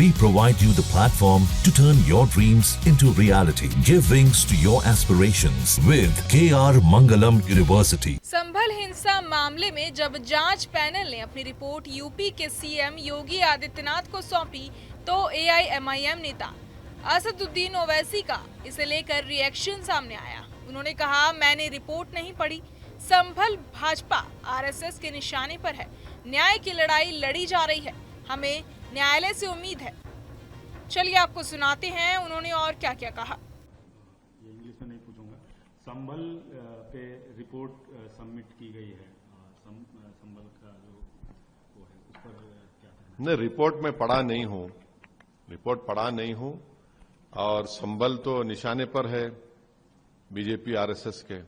We provide you the platform to turn your dreams into reality. Give wings to your aspirations with KR Mangalam University. संभल हिंसा मामले में जब जांच panel ने अपनी रिपोर्ट यूपी के सीएम योगी आदित्यनाथ को सौंपी तो AIMIM नेता असदुद्दीन ओवैसी का इसे लेकर रिएक्शन सामने आया। उन्होंने कहा, मैंने रिपोर्ट नहीं पढ़ी। संभल भाजपा RSS के निशाने पर है। न्याय की लड़ाई लड़ी जा रही है। हमें न्यायालय से उम्मीद है। चलिए आपको सुनाते हैं उन्होंने और क्या क्या कहा। ये इंग्लिश में नहीं पूछूंगा। संभल पे रिपोर्ट सबमिट की गई है। संभल का जो वो है उस पर क्या कहना? नहीं, रिपोर्ट में पढ़ा नहीं हूं और संभल तो निशाने पर है बीजेपी RSS के।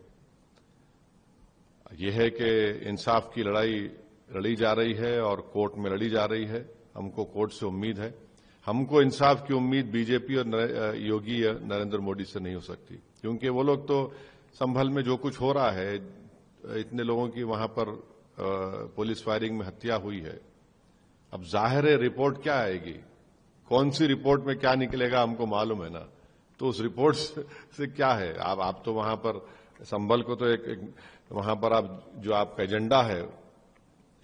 यह है कि इंसाफ की लड़ाई लड़ी जा रही है और कोर्ट में लड़ी जा रही है। हमको कोर्ट से उम्मीद है। हमको इंसाफ की उम्मीद बीजेपी और योगी या नरेंद्र मोदी से नहीं हो सकती, क्योंकि वो लोग तो संभल में जो कुछ हो रहा है, इतने लोगों की वहां पर पुलिस फायरिंग में हत्या हुई है। अब जाहिर है रिपोर्ट क्या आएगी, कौन सी रिपोर्ट में क्या निकलेगा हमको मालूम है ना। तो उस रिपोर्ट से क्या है, आप तो वहां पर संभल को तो एक वहां पर आप जो आपका एजेंडा है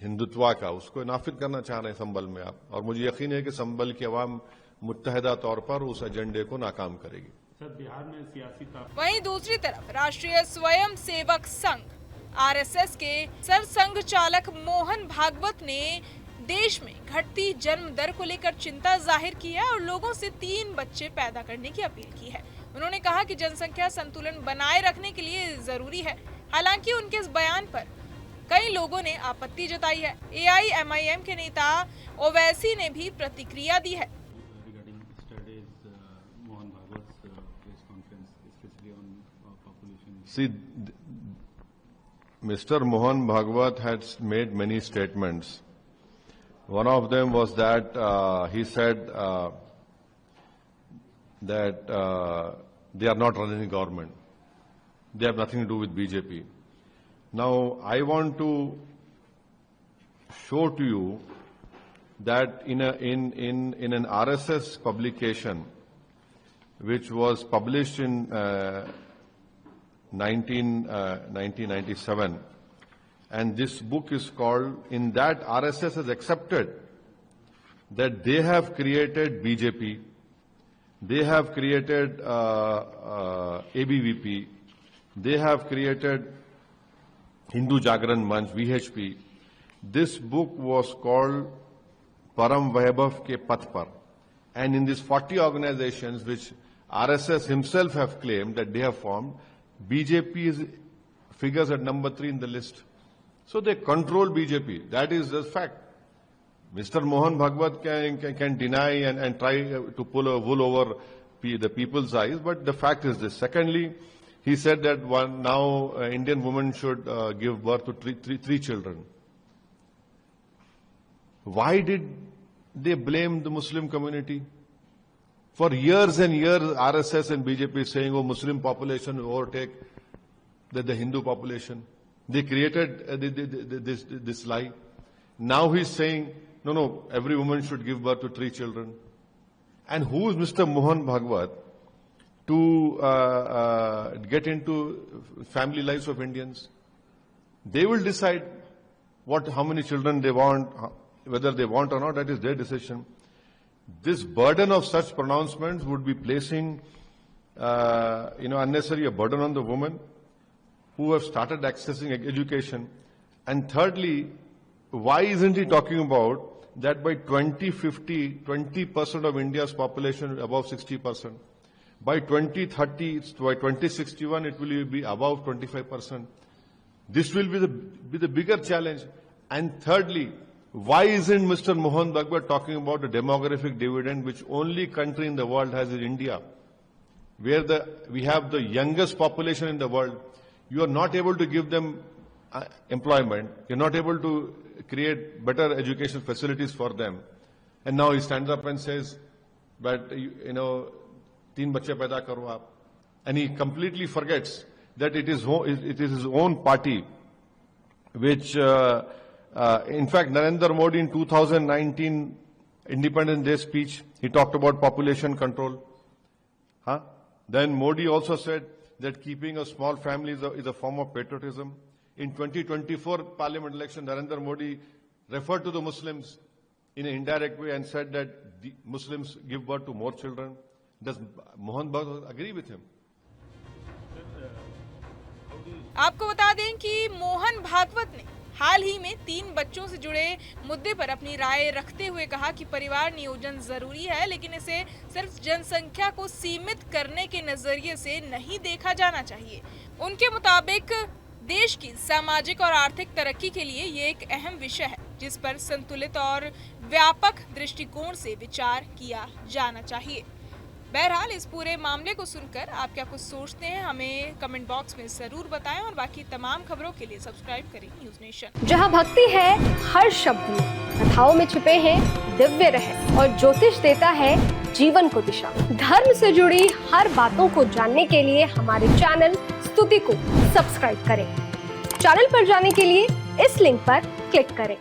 हिंदुत्व का, उसको नाफिज करना चाह रहे हैं संभल में आप। और मुझे यकीन है कि संभल की आवाम मुत्तहिदा तौर पर उस एजेंडे को नाकाम करेगी। सर, बिहार में सियासी वहीं दूसरी तरफ राष्ट्रीय स्वयं सेवक संघ RSS के सरसंघ चालक मोहन भागवत ने देश में घटती जन्म दर को लेकर चिंता जाहिर की है और लोगों से 3 बच्चे पैदा करने की अपील की है। उन्होंने कहा कि जनसंख्या संतुलन बनाए रखने के लिए जरूरी है। हालांकि उनके इस बयान पर कई लोगों ने आपत्ति जताई है। AIMIM के नेता ओवैसी ने भी प्रतिक्रिया दी है। See, Mr. Mohan Bhagwat had made many statements. One of them was that he said that they are not running the government. They have nothing to do with BJP. Now, I want to show to you that in an RSS publication, which was published in 1997, and this book is called, in that RSS has accepted that they have created BJP, they have created ABVP, they have created Hindu Jagran Manch, VHP. This book was called Param Vaibhav Ke Path Par. And in these 40 organizations which RSS himself have claimed that they have formed, BJP figures at number 3 in the list. So they control BJP. That is the fact. Mr. Mohan Bhagwat can deny and try to pull a wool over the people's eyes, but the fact is this. Secondly, he said that now Indian women should give birth to three children. Why did they blame the Muslim community? For years and years, RSS and BJP is saying, oh, Muslim population will overtake the Hindu population. They created this lie. Now he's saying, no, every woman should give birth to 3 children. And who is Mr. Mohan Bhagwat to get into family lives of Indians? They will decide how many children they want, whether they want or not, that is their decision. This burden of such pronouncements would be placing, unnecessary a burden on the women who have started accessing education. And thirdly, why isn't he talking about that by 2050, 20% of India's population is above 60%. By 2030, by 2061, it will be above 25%. This will be the bigger challenge. And thirdly, why isn't Mr. Mohan Bhagwat talking about the demographic dividend which only country in the world has in India, where we have the youngest population in the world? You are not able to give them employment. You're not able to create better education facilities for them. And now he stands up and says, but, 3 bachche paida karo aap. And he completely forgets that it is his own party which, in fact, Narendra Modi in 2019 Independence Day speech, he talked about population control. Then Modi also said that keeping a small family is a form of patriotism. In 2024 parliament election, Narendra Modi referred to the Muslims in an indirect way and said that the Muslims give birth to more children. Does Mohan Bhagwat agree with him? आपको बता दें कि मोहन भागवत ने हाल ही में 3 बच्चों से जुड़े मुद्दे पर अपनी राय रखते हुए कहा कि परिवार नियोजन जरूरी है, लेकिन इसे सिर्फ जनसंख्या को सीमित करने के नजरिए से नहीं देखा जाना चाहिए। उनके मुताबिक देश की सामाजिक और आर्थिक तरक्की के लिए ये एक अहम विषय है, जिस पर संतुलित और व्यापक दृष्टिकोण से विचार किया जाना चाहिए। बहरहाल इस पूरे मामले को सुनकर आप क्या कुछ सोचते हैं, हमें कमेंट बॉक्स में जरूर बताएं और बाकी तमाम खबरों के लिए सब्सक्राइब करें न्यूज़ नेशन। जहां भक्ति है हर शब्द में, कथाओं में छिपे हैं दिव्य रहस्य और ज्योतिष देता है जीवन को दिशा। धर्म से जुड़ी हर बातों को जानने के लिए हमारे चैनल स्तुति को सब्सक्राइब करें। चैनल पर जाने के लिए इस लिंक पर क्लिक करें।